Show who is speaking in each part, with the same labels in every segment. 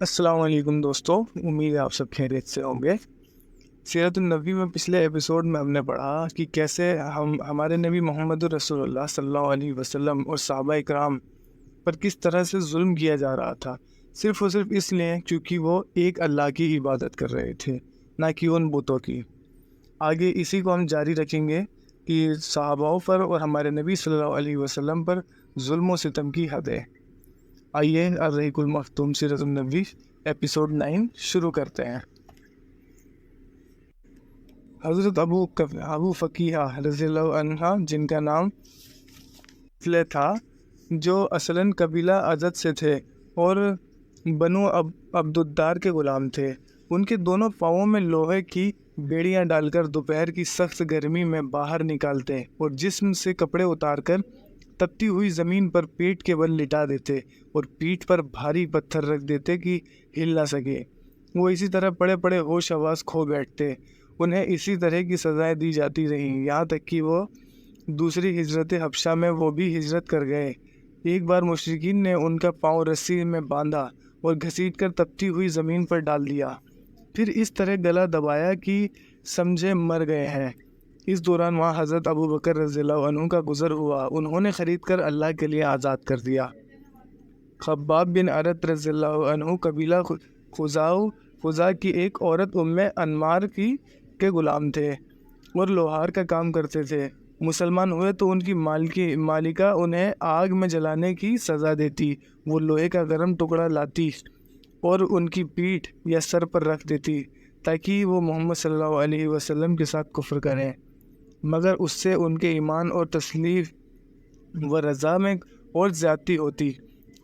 Speaker 1: السلام علیکم دوستو، امید ہے آپ سب خیریت سے ہوں گے۔ سیرت النبی میں پچھلے ایپیسوڈ میں ہم نے پڑھا کہ کیسے ہمارے نبی محمد رسول اللہ صلی اللہ علیہ وسلم اور صحابہ اکرام پر کس طرح سے ظلم کیا جا رہا تھا، صرف اور صرف اس لیے کیونکہ وہ ایک اللہ کی عبادت کر رہے تھے، نہ کہ ان بتوں کی۔ آگے اسی کو ہم جاری رکھیں گے کہ صحاباؤں پر اور ہمارے نبی صلی اللہ علیہ وسلم پر ظلم و ستم کی حد ہے۔ آئیے الرحیق المختوم سیرت النبی ایپیسوڈ 9 شروع کرتے ہیں۔ حضرت ابو فقیہ رضی اللہ عنہ، جن کا نام فلے تھا، جو اصلاً قبیلہ ازد سے تھے اور بنو عبدالدار کے غلام تھے، ان کے دونوں پاؤں میں لوہے کی بیڑیاں ڈال کر دوپہر کی سخت گرمی میں باہر نکالتے اور جسم سے کپڑے اتار کر تپتی ہوئی زمین پر پیٹ کے بل لٹا دیتے اور پیٹھ پر بھاری پتھر رکھ دیتے کہ ہل نہ سکے۔ وہ اسی طرح پڑے پڑے ہوش حواس کھو بیٹھتے۔ انہیں اسی طرح کی سزائیں دی جاتی رہیں، یہاں تک کہ وہ دوسری ہجرت حبشہ میں وہ بھی ہجرت کر گئے۔ ایک بار مشرکین نے ان کا پاؤں رسی میں باندھا اور گھسیٹ کر تپتی ہوئی زمین پر ڈال دیا، پھر اس طرح گلا دبایا کہ سمجھے مر گئے ہیں۔ اس دوران وہاں حضرت ابو بکر رضی اللہ عنہ کا گزر ہوا، انہوں نے خرید کر اللہ کے لیے آزاد کر دیا۔ خباب بن عرت رضی اللہ عنہ قبیلہ خزاع کی ایک عورت ام انمار کے غلام تھے اور لوہار کا کام کرتے تھے۔ مسلمان ہوئے تو ان کی مالکہ انہیں آگ میں جلانے کی سزا دیتی۔ وہ لوہے کا گرم ٹکڑا لاتی اور ان کی پیٹھ یا سر پر رکھ دیتی تاکہ وہ محمد صلی اللہ علیہ وسلم کے ساتھ کفر کریں، مگر اس سے ان کے ایمان اور تسلیم و رضا میں اور زیادتی ہوتی۔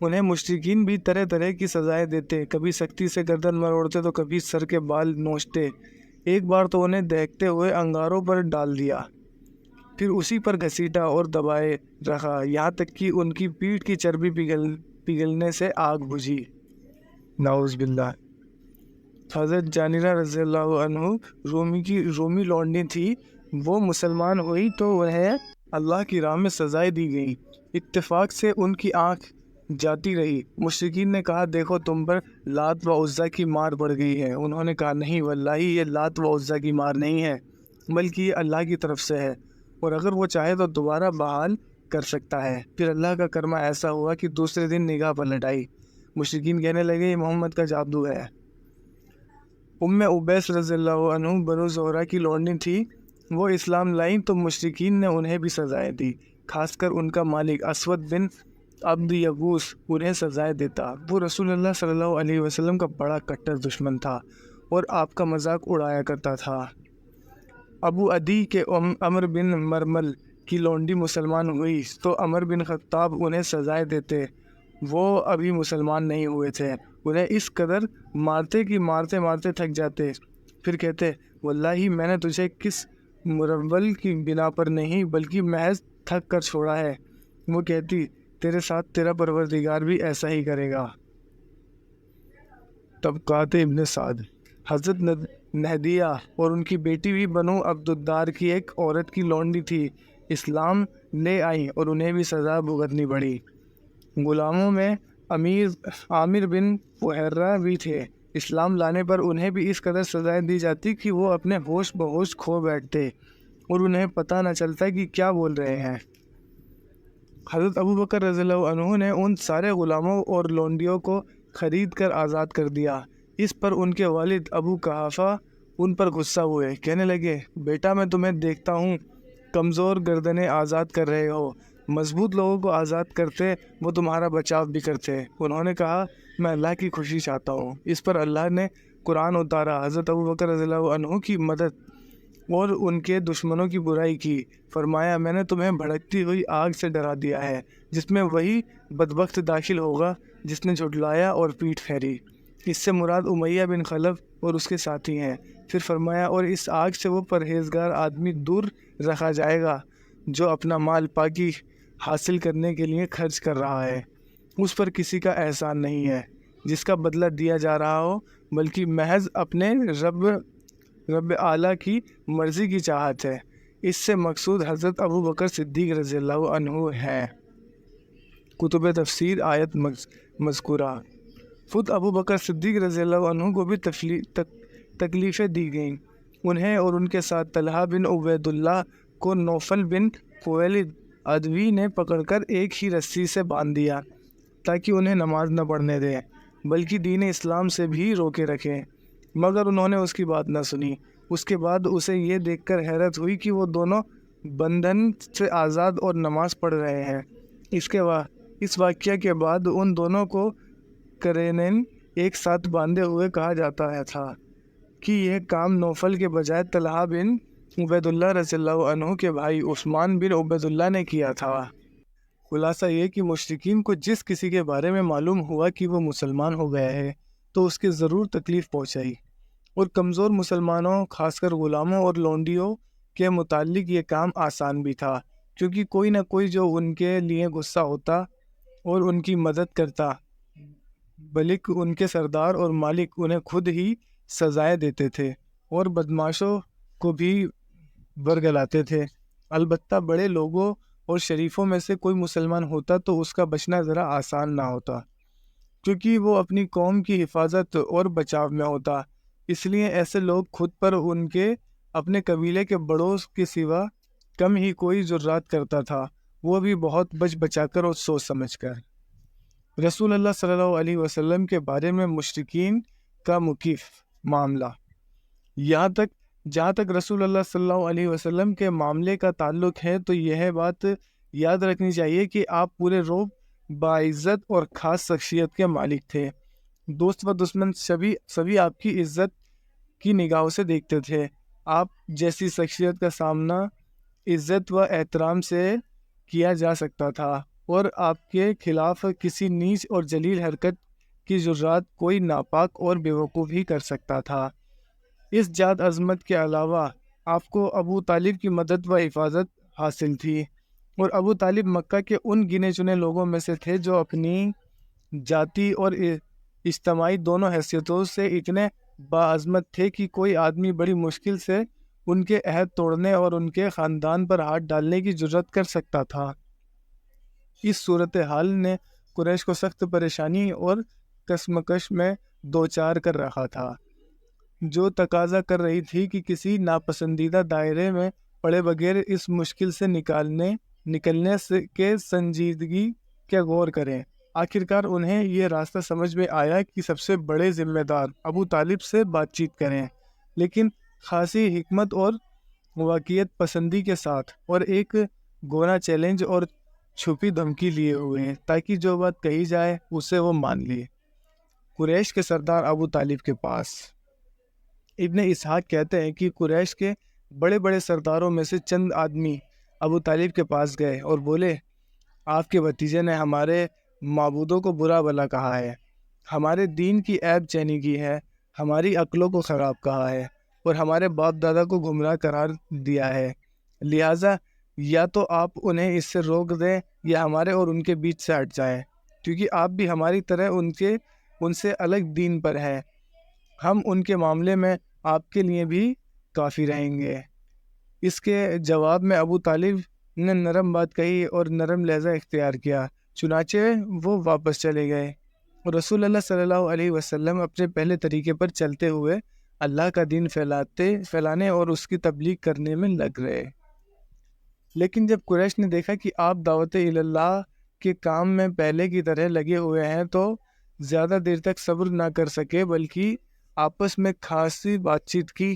Speaker 1: انہیں مشرکین بھی طرح طرح کی سزائیں دیتے، کبھی سختی سے گردن مروڑتے تو کبھی سر کے بال نوچتے۔ ایک بار تو انہیں دیکھتے ہوئے انگاروں پر ڈال دیا، پھر اسی پر گھسیٹا اور دبائے رکھا، یہاں تک کہ ان کی پیٹھ کی چربی پگھلنے سے آگ بجھی۔ نعوذ باللہ۔ حضرت جانرہ رضی اللہ عنہ رومی لونڈی تھی، وہ مسلمان ہوئی تو انہیں اللہ کی راہ میں سزائیں دی گئیں۔ اتفاق سے ان کی آنکھ جاتی رہی۔ مشرکین نے کہا، دیکھو تم پر لات و عزیٰ کی مار پڑ گئی ہے۔ انہوں نے کہا، نہیں واللہ یہ لات و عزیٰ کی مار نہیں ہے، بلکہ یہ اللہ کی طرف سے ہے، اور اگر وہ چاہے تو دوبارہ بحال کر سکتا ہے۔ پھر اللہ کا کرما ایسا ہوا کہ دوسرے دن نگاہ پلٹ آئی۔ مشرکین کہنے لگے، یہ محمد کا جادو ہے۔ ام عبیس رضی اللہ عنہ بنو زہرہ کی لونڈی تھی، وہ اسلام لائیں تو مشرکین نے انہیں بھی سزائیں دی، خاص کر ان کا مالک اسود بن عبد یغوث انہیں سزائیں دیتا۔ وہ رسول اللہ صلی اللہ علیہ وسلم کا بڑا کٹر دشمن تھا اور آپ کا مذاق اڑایا کرتا تھا۔ ابو عدی کے عمر بن مرمل کی لونڈی مسلمان ہوئی تو عمر بن خطاب انہیں سزائیں دیتے، وہ ابھی مسلمان نہیں ہوئے تھے۔ انہیں اس قدر مارتے کہ مارتے مارتے تھک جاتے، پھر کہتے، واللہ میں نے تجھے کس مرول کی بنا پر نہیں بلکہ محض تھک کر چھوڑا ہے۔ وہ کہتی، تیرے ساتھ تیرا پروردگار بھی ایسا ہی کرے گا۔ طبقات ابن سعد۔ حضرت نہدیہ اور ان کی بیٹی بھی بنو عبدالدار کی ایک عورت کی لونڈی تھی، اسلام لے آئیں اور انہیں بھی سزا بھگتنی پڑی۔ غلاموں میں عامر بن فہرہ بھی تھے، اسلام لانے پر انہیں بھی اس قدر سزائیں دی جاتی کہ وہ اپنے ہوش بہوش کھو بیٹھتے اور انہیں پتہ نہ چلتا کہ کیا بول رہے ہیں۔ حضرت ابو بکر رضی اللہ عنہ نے ان سارے غلاموں اور لونڈیوں کو خرید کر آزاد کر دیا۔ اس پر ان کے والد ابو قحافہ ان پر غصہ ہوئے، کہنے لگے، بیٹا میں تمہیں دیکھتا ہوں کمزور گردنیں آزاد کر رہے ہو، مضبوط لوگوں کو آزاد کرتے وہ تمہارا بچاؤ بھی کرتے۔ انہوں نے کہا، میں اللہ کی خوشی چاہتا ہوں۔ اس پر اللہ نے قرآن اتارا، حضرت ابو بکر رضی اللہ عنہ کی مدد اور ان کے دشمنوں کی برائی کی۔ فرمایا، میں نے تمہیں بھڑکتی ہوئی آگ سے ڈرا دیا ہے، جس میں وہی بدبخت داخل ہوگا جس نے جھٹلایا اور پیٹھ پھیری۔ اس سے مراد امیہ بن خلف اور اس کے ساتھی ہیں۔ پھر فرمایا، اور اس آگ سے وہ پرہیزگار آدمی دور رکھا جائے گا جو اپنا مال پاکی حاصل کرنے کے لیے خرچ کر رہا ہے، اس پر کسی کا احسان نہیں ہے جس کا بدلہ دیا جا رہا ہو، بلکہ محض اپنے رب اعلیٰ کی مرضی کی چاہت ہے۔ اس سے مقصود حضرت ابو بکر صدیق رضی اللہ عنہ ہے۔ کتب تفسیر آیت مذکورہ۔ خود ابو بکر صدیق رضی اللہ عنہ کو بھی تکلیفیں دی گئیں۔ انہیں اور ان کے ساتھ طلحہ بن عبید اللہ کو نوفل بن خویلد عدوی نے پکڑ کر ایک ہی رسی سے باندھ دیا تاکہ انہیں نماز نہ پڑھنے دیں بلکہ دین اسلام سے بھی روکے رکھیں، مگر انہوں نے اس کی بات نہ سنی۔ اس کے بعد اسے یہ دیکھ کر حیرت ہوئی کہ وہ دونوں بندھن سے آزاد اور نماز پڑھ رہے ہیں۔ اس واقعہ کے بعد ان دونوں کو قرینین ایک ساتھ باندھے ہوئے کہا جاتا تھا کہ یہ کام نوفل کے بجائے طلحہ بن عبید اللہ رضی اللہ عنہ کے بھائی عثمان بن عبید اللہ نے کیا تھا۔ خلاصہ یہ کہ مشرکین کو جس کسی کے بارے میں معلوم ہوا کہ وہ مسلمان ہو گیا ہے تو اس کی ضرور تکلیف پہنچائی، اور کمزور مسلمانوں خاص کر غلاموں اور لونڈیوں کے متعلق یہ کام آسان بھی تھا، کیونکہ کوئی نہ کوئی جو ان کے لیے غصہ ہوتا اور ان کی مدد کرتا، بلکہ ان کے سردار اور مالک انہیں خود ہی سزائیں دیتے تھے اور بدماشوں کو بھی برگلاتے تھے۔ البتہ بڑے لوگوں اور شریفوں میں سے کوئی مسلمان ہوتا تو اس کا بچنا ذرا آسان نہ ہوتا، کیونکہ وہ اپنی قوم کی حفاظت اور بچاؤ میں ہوتا۔ اس لیے ایسے لوگ خود پر ان کے اپنے قبیلے کے بڑوں کے سوا کم ہی کوئی جرات کرتا تھا، وہ بھی بہت بچا کر اور سوچ سمجھ کر۔ رسول اللہ صلی اللہ علیہ وسلم کے بارے میں مشرکین کا مخیف معاملہ۔ جہاں تک رسول اللہ صلی اللہ علیہ وسلم کے معاملے کا تعلق ہے تو یہ بات یاد رکھنی چاہیے کہ آپ پورے روب باعزت اور خاص شخصیت کے مالک تھے۔ دوست و دشمن سبھی آپ کی عزت کی نگاہوں سے دیکھتے تھے۔ آپ جیسی شخصیت کا سامنا عزت و احترام سے کیا جا سکتا تھا، اور آپ کے خلاف کسی نیچ اور ذلیل حرکت کی جرات کوئی ناپاک اور بیوقوف ہی کر سکتا تھا۔ اس ذات عظمت کے علاوہ آپ کو ابو طالب کی مدد و حفاظت حاصل تھی، اور ابو طالب مکہ کے ان گنے چنے لوگوں میں سے تھے جو اپنی ذاتی اور اجتماعی دونوں حیثیتوں سے اتنے باعظمت تھے کہ کوئی آدمی بڑی مشکل سے ان کے عہد توڑنے اور ان کے خاندان پر ہاتھ ڈالنے کی جرات کر سکتا تھا۔ اس صورتحال نے قریش کو سخت پریشانی اور کشمکش میں دوچار کر رکھا تھا، جو تقاضا کر رہی تھی کہ کسی ناپسندیدہ دائرے میں پڑے بغیر اس مشکل سے نکلنے کے سنجیدگی کے غور کریں۔ آخرکار انہیں یہ راستہ سمجھ میں آیا کہ سب سے بڑے ذمہ دار ابو طالب سے بات چیت کریں، لیکن خاصی حکمت اور واقعیت پسندی کے ساتھ، اور ایک گونا چیلنج اور چھپی دھمکی لیے ہوئے ہیں تاکہ جو بات کہی جائے اسے وہ مان لیے۔ قریش کے سردار ابو طالب کے پاس۔ ابن اسحاق کہتے ہیں کہ قریش کے بڑے بڑے سرداروں میں سے چند آدمی ابو طالب کے پاس گئے اور بولے، آپ کے بھتیجے نے ہمارے معبودوں کو برا بھلا کہا ہے، ہمارے دین کی عیب چینی کی ہے، ہماری عقلوں کو خراب کہا ہے، اور ہمارے باپ دادا کو گمراہ قرار دیا ہے، لہٰذا یا تو آپ انہیں اس سے روک دیں یا ہمارے اور ان کے بیچ سے ہٹ جائیں، کیونکہ آپ بھی ہماری طرح ان سے الگ دین پر ہیں۔ ہم ان کے معاملے میں آپ کے لیے بھی کافی رہیں گے۔ اس کے جواب میں ابو طالب نے نرم بات کہی اور نرم لہجہ اختیار کیا، چنانچہ وہ واپس چلے گئے، اور رسول اللہ صلی اللہ علیہ وسلم اپنے پہلے طریقے پر چلتے ہوئے اللہ کا دین پھیلانے اور اس کی تبلیغ کرنے میں لگ رہے۔ لیکن جب قریش نے دیکھا کہ آپ دعوت اللہ کے کام میں پہلے کی طرح لگے ہوئے ہیں تو زیادہ دیر تک صبر نہ کر سکے، بلکہ آپس میں خاصی بات چیت کی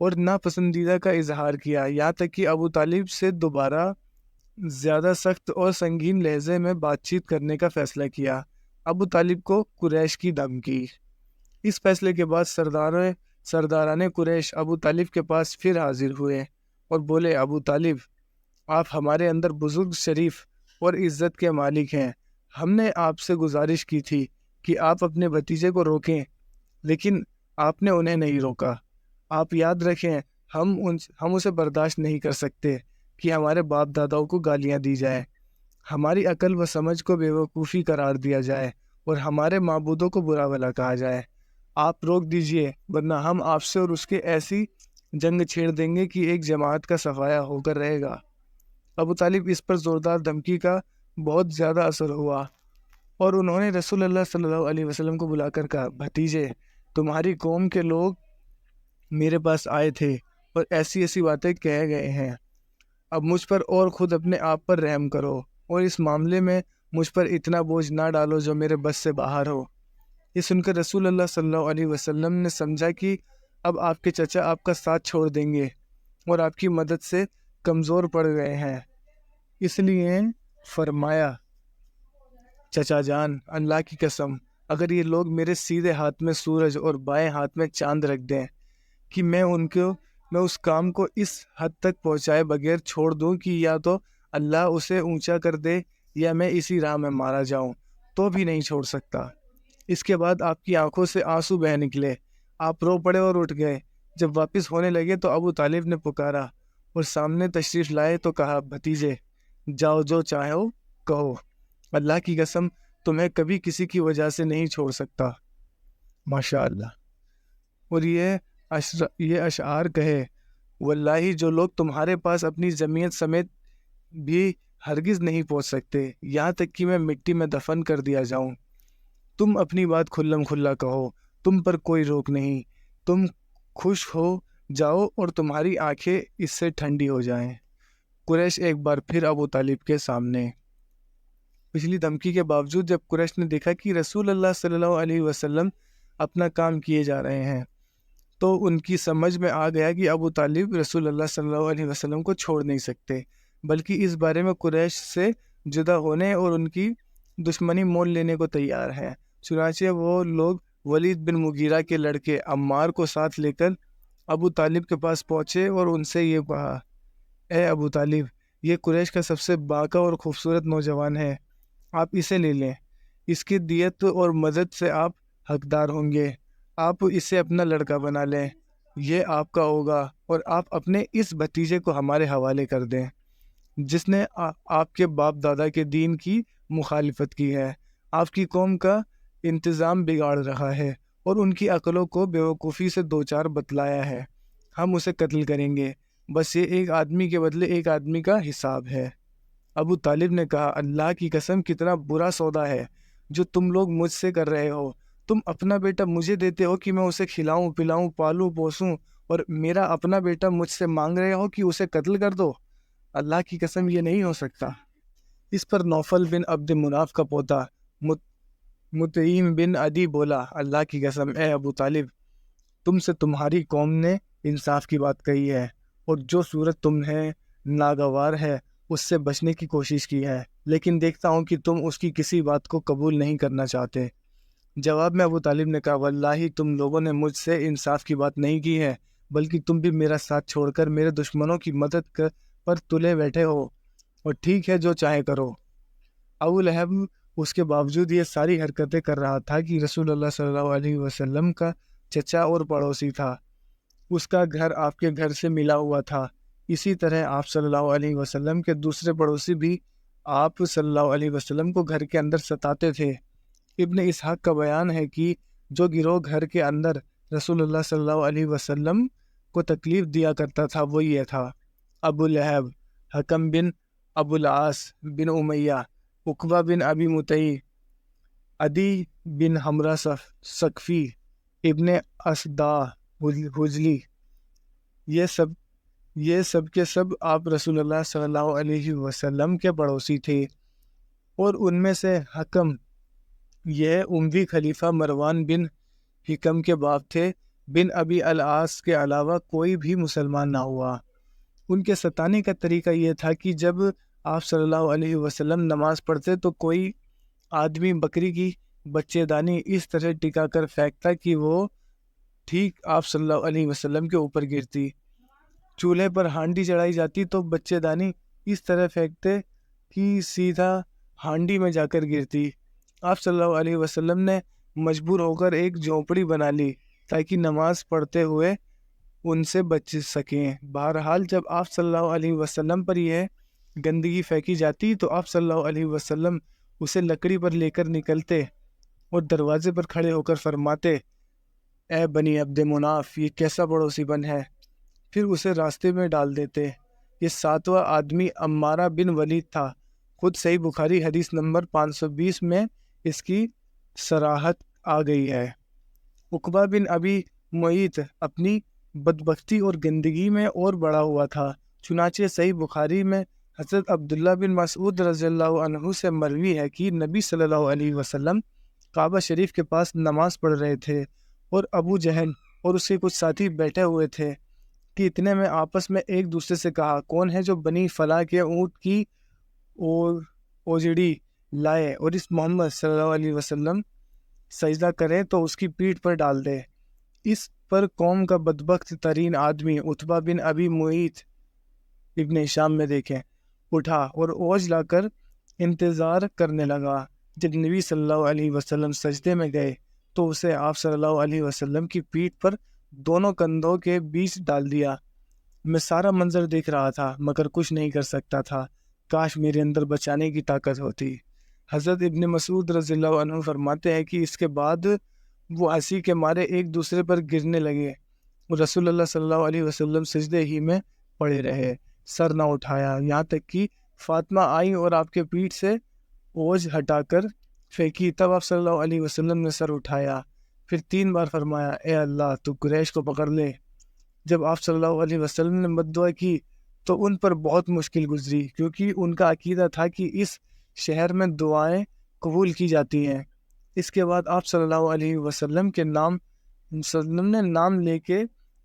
Speaker 1: اور ناپسندیدہ کا اظہار کیا، یہاں تک کہ ابو طالب سے دوبارہ زیادہ سخت اور سنگین لہجے میں بات چیت کرنے کا فیصلہ کیا۔ ابو طالب کو قریش کی دھمکی۔ اس فیصلے کے بعد سرداران قریش ابو طالب کے پاس پھر حاضر ہوئے اور بولے، ابو طالب، آپ ہمارے اندر بزرگ، شریف اور عزت کے مالک ہیں۔ ہم نے آپ سے گزارش کی تھی کہ آپ اپنے بھتیجے کو روکیں، لیکن آپ نے انہیں نہیں روکا۔ آپ یاد رکھیں، ہم اسے برداشت نہیں کر سکتے کہ ہمارے باپ داداؤں کو گالیاں دی جائے، ہماری عقل و سمجھ کو بیوقوفی قرار دیا جائے اور ہمارے معبودوں کو برا بھلا کہا جائے۔ آپ روک دیجئے، ورنہ ہم آپ سے اور اس کے ایسی جنگ چھیڑ دیں گے کہ ایک جماعت کا صفایا ہو کر رہے گا۔ ابو طالب اس پر زوردار دھمکی کا بہت زیادہ اثر ہوا اور انہوں نے رسول اللہ صلی اللہ علیہ وسلم کو بلا کر کہا، بھتیجے تمہاری قوم کے لوگ میرے پاس آئے تھے اور ایسی ایسی باتیں کہے گئے ہیں، اب مجھ پر اور خود اپنے آپ پر رحم کرو اور اس معاملے میں مجھ پر اتنا بوجھ نہ ڈالو جو میرے بس سے باہر ہو۔ یہ سن کر رسول اللہ صلی اللہ علیہ وسلم نے سمجھا کہ اب آپ کے چچا آپ کا ساتھ چھوڑ دیں گے اور آپ کی مدد سے کمزور پڑ گئے ہیں، اس لیے فرمایا، چچا جان اللہ کی قسم اگر یہ لوگ میرے سیدھے ہاتھ میں سورج اور بائیں ہاتھ میں چاند رکھ دیں کہ میں اس کام کو اس حد تک پہنچائے بغیر چھوڑ دوں کہ یا تو اللہ اسے اونچا کر دے یا میں اسی راہ میں مارا جاؤں، تو بھی نہیں چھوڑ سکتا۔ اس کے بعد آپ کی آنکھوں سے آنسو بہہ نکلے، آپ رو پڑے اور اٹھ گئے۔ جب واپس ہونے لگے تو ابو طالب نے پکارا اور سامنے تشریف لائے تو کہا، بھتیجے جاؤ جو چاہو کہو، اللہ کی قسم تمہیں کبھی کسی کی وجہ سے نہیں چھوڑ سکتا۔ ماشاء اللہ۔ اور یہ اشعار کہے، واللہ جو لوگ تمہارے پاس اپنی ضمیت سمیت بھی ہرگز نہیں پہنچ سکتے، یہاں تک کہ میں مٹی میں دفن کر دیا جاؤں، تم اپنی بات کھلم کھلا کہو، تم پر کوئی روک نہیں، تم خوش ہو جاؤ اور تمہاری آنکھیں اس سے ٹھنڈی ہو جائیں۔ قریش ایک بار پھر ابو طالب کے سامنے۔ پچھلی دھمکی کے باوجود جب قریش نے دیکھا کہ رسول اللہ صلی اللہ علیہ وسلم اپنا کام کیے جا رہے ہیں تو ان کی سمجھ میں آ گیا کہ ابو طالب رسول اللہ صلی اللہ علیہ وسلم کو چھوڑ نہیں سکتے، بلکہ اس بارے میں قریش سے جدا ہونے اور ان کی دشمنی مول لینے کو تیار ہیں۔ چنانچہ وہ لوگ ولید بن مغیرہ کے لڑکے عمار کو ساتھ لے کر ابو طالب کے پاس پہنچے اور ان سے یہ کہا، اے ابو طالب، یہ قریش کا سب سے باکا اور خوبصورت نوجوان ہے، آپ اسے لے لیں، اس کی دیت اور مدد سے آپ حقدار ہوں گے، آپ اسے اپنا لڑکا بنا لیں، یہ آپ کا ہوگا، اور آپ اپنے اس بھتیجے کو ہمارے حوالے کر دیں جس نے آپ کے باپ دادا کے دین کی مخالفت کی ہے، آپ کی قوم کا انتظام بگاڑ رہا ہے اور ان کی عقلوں کو بیوقوفی سے دوچار بتلایا ہے، ہم اسے قتل کریں گے، بس یہ ایک آدمی کے بدلے ایک آدمی کا حساب ہے۔ ابو طالب نے کہا، اللہ کی قسم کتنا برا سودا ہے جو تم لوگ مجھ سے کر رہے ہو، تم اپنا بیٹا مجھے دیتے ہو کہ میں اسے کھلاؤں پلاؤں پالوں پوسوں، اور میرا اپنا بیٹا مجھ سے مانگ رہے ہو کہ اسے قتل کر دو، اللہ کی قسم یہ نہیں ہو سکتا۔ اس پر نوفل بن عبد مناف کا پوتا مطعیم بن عدی بولا، اللہ کی قسم اے ابو طالب، تم سے تمہاری قوم نے انصاف کی بات کہی ہے اور جو صورت تمہیں ناگوار ہے اس سے بچنے کی کوشش کی ہے، لیکن دیکھتا ہوں کہ تم اس کی کسی بات کو قبول نہیں کرنا چاہتے۔ جواب میں ابو طالب نے کہا، واللہ تم لوگوں نے مجھ سے انصاف کی بات نہیں کی ہے، بلکہ تم بھی میرا ساتھ چھوڑ کر میرے دشمنوں کی مدد پر تلے بیٹھے ہو، اور ٹھیک ہے جو چاہے کرو۔ ابو لہب اس کے باوجود یہ ساری حرکتیں کر رہا تھا کہ رسول اللہ صلی اللہ علیہ وسلم کا چچا اور پڑوسی تھا، اس کا گھر آپ کے گھر سے ملا ہوا تھا، اسی طرح آپ صلی اللہ علیہ وسلم کے دوسرے پڑوسی بھی آپ صلی اللہ علیہ وسلم کو گھر کے اندر ستاتے تھے۔ ابن اسحاق کا بیان ہے کہ جو گروہ گھر کے اندر رسول اللہ صلی اللہ علیہ وسلم کو تکلیف دیا کرتا تھا وہ یہ تھا: ابو لہب، حکم بن ابو العاص بن امیہ، عقبہ بن ابی معطی، عدی بن حمرہ ثقفی، ابن اسدع حجلی، یہ سب کے سب آپ رسول اللہ صلی اللہ علیہ وسلم کے پڑوسی تھے، اور ان میں سے حکم یہ اموی خلیفہ مروان بن حکم کے باپ تھے، بن ابی العاص کے علاوہ کوئی بھی مسلمان نہ ہوا۔ ان کے ستانے کا طریقہ یہ تھا کہ جب آپ صلی اللہ علیہ وسلم نماز پڑھتے تو کوئی آدمی بکری کی بچے دانی اس طرح ٹکا کر پھینکتا کہ وہ ٹھیک آپ صلی اللہ علیہ وسلم کے اوپر گرتی، چولہے پر ہانڈی چڑھائی جاتی تو بچے دانی اس طرح پھینکتے کہ سیدھا ہانڈی میں جا کر گرتی۔ آپ صلی اللہ علیہ وسلم نے مجبور ہو کر ایک جھونپڑی بنا لی تاکہ نماز پڑھتے ہوئے ان سے بچ سکیں۔ بہرحال جب آپ صلی اللہ علیہ وسلم پر یہ گندگی پھینکی جاتی تو آپ صلی اللہ علیہ وسلم اسے لکڑی پر لے کر نکلتے اور دروازے پر کھڑے ہو کر فرماتے، اے بنی عبد مناف، یہ کیسا پڑوسی بن ہے، پھر اسے راستے میں ڈال دیتے۔ یہ ساتواں آدمی عمارہ بن ولید تھا، خود صحیح بخاری حدیث نمبر 520 میں اس کی صراحت آ گئی ہے۔ عقبہ بن ابی معیط اپنی بدبختی اور گندگی میں اور بڑا ہوا تھا، چنانچہ صحیح بخاری میں حضرت عبداللہ بن مسعود رضی اللہ عنہ سے مروی ہے کہ نبی صلی اللہ علیہ وسلم کعبہ شریف کے پاس نماز پڑھ رہے تھے اور ابو جہل اور اس کے کچھ ساتھی بیٹھے ہوئے تھے کہ اتنے میں آپس میں ایک دوسرے سے کہا، کون ہے جو بنی فلاں کے اونٹ کی اوجڑی لائے اور اس محمد صلی اللہ علیہ وسلم سجدہ کرے تو اس کی پیٹھ پر ڈال دے۔ اس پر قوم کا بدبخت ترین آدمی عتبہ بن ابی معیط ابن ہشام میں دیکھیں اٹھا اور اوج لا کر انتظار کرنے لگا۔ جب نبی صلی اللہ علیہ وسلم سجدے میں گئے تو اسے آپ صلی اللہ علیہ وسلم کی پیٹھ پر دونوں کندھوں کے بیچ ڈال دیا۔ میں سارا منظر دیکھ رہا تھا مگر کچھ نہیں کر سکتا تھا، کاش میرے اندر بچانے کی طاقت ہوتی۔ حضرت ابن مسعود رضی اللہ عنہ فرماتے ہیں کہ اس کے بعد وہ ہنسی کے مارے ایک دوسرے پر گرنے لگے اور رسول اللہ صلی اللہ علیہ وسلم سجدے ہی میں پڑے رہے، سر نہ اٹھایا، یہاں تک کہ فاطمہ آئی اور آپ کے پیٹھ سے اوجھ ہٹا کر پھینکی، تب آپ صلی اللہ علیہ وسلم نے سر اٹھایا، پھر 3 بار فرمایا، اے اللہ تو قریش کو پکڑ لے۔ جب آپ صلی اللہ علیہ وسلم نے بد دعا کی تو ان پر بہت مشکل گزری، کیونکہ ان کا عقیدہ تھا کہ اس شہر میں دعائیں قبول کی جاتی ہیں۔ اس کے بعد آپ صلی اللہ علیہ وسلم نے نام لے کے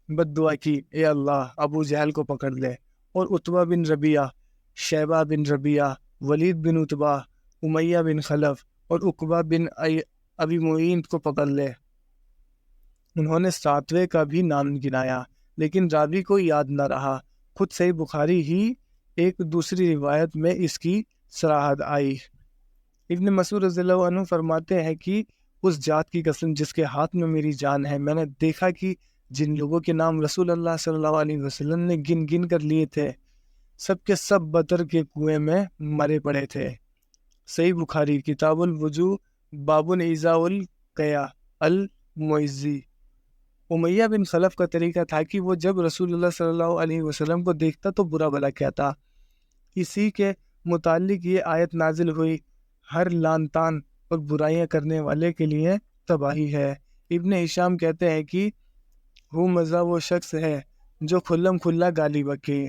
Speaker 1: بد دعا کی، اے اللہ ابو جہل کو پکڑ لے اور عتبہ بن ربیعہ، شیبہ بن ربیعہ، ولید بن عتبہ، امیہ بن خلف اور عقبہ بن ابی معیط کو پکڑ لے۔ انہوں نے 7ویں کا بھی نام گنایا لیکن راوی کو یاد نہ رہا۔ خود صحیح بخاری ہی ایک دوسری روایت میں اس کی صراحت آئی۔ ابن مسعود رضی اللہ عنہ فرماتے ہیں کہ اس ذات کی قسم جس کے ہاتھ میں میری جان ہے، میں نے دیکھا کہ جن لوگوں کے نام رسول اللہ صلی اللہ علیہ وسلم نے گن گن کر لیے تھے، سب کے سب بدر کے کنویں میں مرے پڑے تھے۔ صحیح بخاری کتاب الوضو باب ایذاء القیء المعزی۔ امیہ بن خلف کا طریقہ تھا کہ وہ جب رسول اللہ صلی اللہ علیہ وسلم کو دیکھتا تو برا بھلا کہتا۔ اسی کے متعلق یہ آیت نازل ہوئی، ہر لعن طعن اور برائیاں کرنے والے کے لیے تباہی ہے۔ ابن ہشام کہتے ہیں کہ مزہ وہ شخص ہے جو کھلم کھلا گالی بکے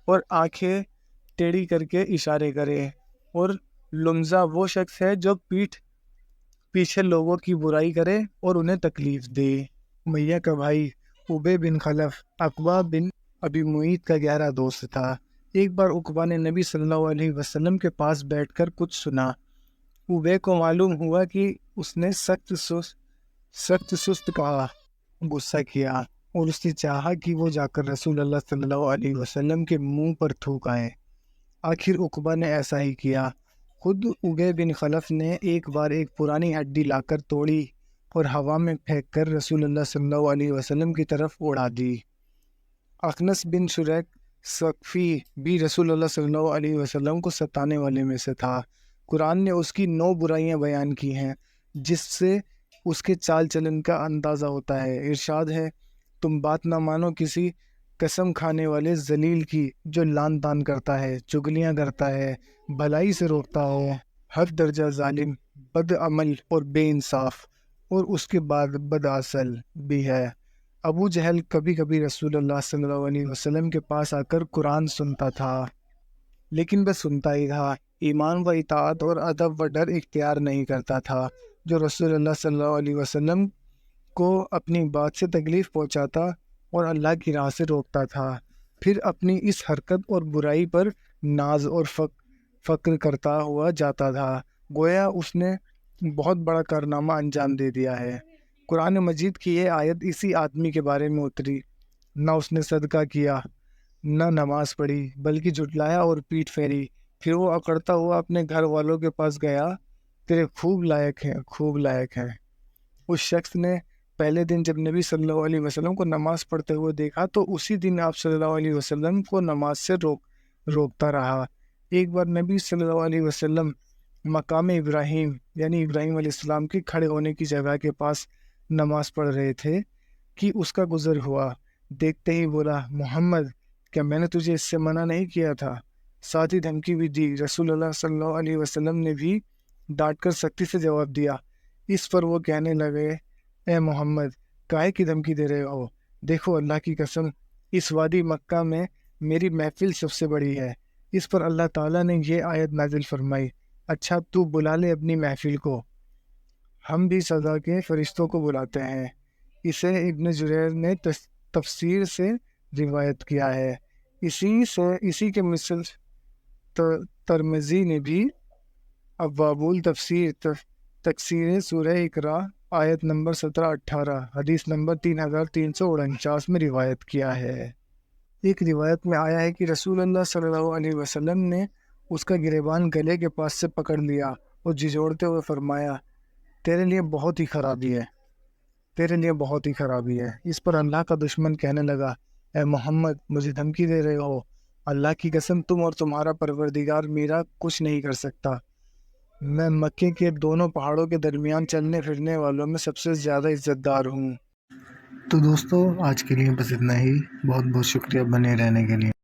Speaker 1: اور آنکھیں ٹیڑھی کر کے اشارے کرے، اور لمزہ وہ شخص ہے جو پیچھے لوگوں کی برائی کرے اور انہیں تکلیف دے۔ امیہ کا بھائی ابی بن خلف عقبہ بن ابی معیط کا گہرا دوست تھا۔ ایک بار عقبہ نے نبی صلی اللہ علیہ وسلم کے پاس بیٹھ کر کچھ سنا۔ ابی کو معلوم ہوا کہ اس نے سخت سست کہا، غصہ کیا، اور اس نے چاہا کہ وہ جا کر رسول اللہ صلی اللہ علیہ وسلم کے منہ پر تھوک آئے۔ آخر عقبہ نے ایسا ہی کیا۔ خود ابی بن خلف نے ایک بار ایک پرانی ہڈی لا کر توڑی اور ہوا میں پھینک کر رسول اللہ صلی اللہ علیہ وسلم کی طرف اڑا دی۔ اخنس بن شریک ثقفی بھی رسول اللہ صلی اللہ علیہ وسلم کو ستانے والے میں سے تھا۔ قرآن نے اس کی 9 برائیاں بیان کی ہیں جس سے اس کے چال چلن کا اندازہ ہوتا ہے۔ ارشاد ہے، تم بات نہ مانو کسی قسم کھانے والے ذلیل کی جو لعن طعن کرتا ہے، چگلیاں کرتا ہے، بھلائی سے روکتا ہو، ہر درجہ ظالم، بد عمل اور بے انصاف، اور اس کے بعد بد اصل بھی ہے۔ ابو جہل کبھی کبھی رسول اللہ صلی اللہ علیہ وسلم کے پاس آ کر قرآن سنتا تھا، لیکن بس سنتا ہی تھا، ایمان و اطاعت اور ادب و ڈر اختیار نہیں کرتا تھا۔ جو رسول اللہ صلی اللہ علیہ وسلم کو اپنی بات سے تکلیف پہنچاتا اور اللہ کی راہ سے روکتا تھا، پھر اپنی اس حرکت اور برائی پر ناز اور فخر کرتا ہوا جاتا تھا، گویا اس نے بہت بڑا کارنامہ انجام دے دیا ہے۔ قرآن مجید کی یہ آیت اسی آدمی کے بارے میں اتری۔ نہ اس نے صدقہ کیا، نہ نماز پڑھی، بلکہ جھٹلایا اور پیٹھ پھیری۔ پھر وہ اکڑتا ہوا اپنے گھر والوں کے پاس گیا، تیرے خوب لائق ہیں۔ اس شخص نے پہلے دن جب نبی صلی اللہ علیہ وسلم کو نماز پڑھتے ہوئے دیکھا تو اسی دن آپ صلی اللہ علیہ وسلم کو نماز سے روکتا رہا۔ ایک بار نبی صلی اللہ علیہ وسلم مقام ابراہیم یعنی ابراہیم علیہ السلام کے کھڑے ہونے کی جگہ کے پاس نماز پڑھ رہے تھے کہ اس کا گزر ہوا۔ دیکھتے ہی بولا، محمد، کیا میں نے تجھے اس سے منع نہیں کیا تھا؟ ساتھ ہی دھمکی بھی دی۔ رسول اللہ صلی اللہ علیہ وسلم نے بھی ڈانٹ کر سختی سے جواب دیا۔ اس پر وہ کہنے لگے، اے محمد، کائے کی دھمکی دے رہے ہو؟ دیکھو اللہ کی قسم، اس وادی مکہ میں میری محفل سب سے بڑی ہے۔ اس پر اللہ تعالیٰ نے یہ آیت نازل فرمائی، اچھا تو بلا لے اپنی محفل کو، ہم بھی سزا کے فرشتوں کو بلاتے ہیں۔ اسے ابن جریر نے تفسیر سے روایت کیا ہے۔ اسی کے مثل ترمذی نے بھی ابواب التفسیر تفسیر سورہ اقرا آیت نمبر 17-18 حدیث نمبر 3349 میں روایت کیا ہے۔ ایک روایت میں آیا ہے کہ رسول اللہ صلی اللہ علیہ وسلم نے اس کا گریبان گلے کے پاس سے پکڑ لیا اور جھنجھوڑتے ہوئے فرمایا، تیرے لیے بہت ہی خرابی ہے، تیرے لیے بہت ہی خرابی ہے۔ اس پر اللہ کا دشمن کہنے لگا، اے محمد، مجھے دھمکی دے رہے ہو؟ اللہ کی قسم، تم اور تمہارا پروردگار میرا کچھ نہیں کر سکتا۔ میں مکے کے دونوں پہاڑوں کے درمیان چلنے پھرنے والوں میں سب سے زیادہ عزت دار ہوں۔ تو دوستو، آج کے لیے بس اتنا ہی۔ بہت بہت شکریہ بنے رہنے کے لیے۔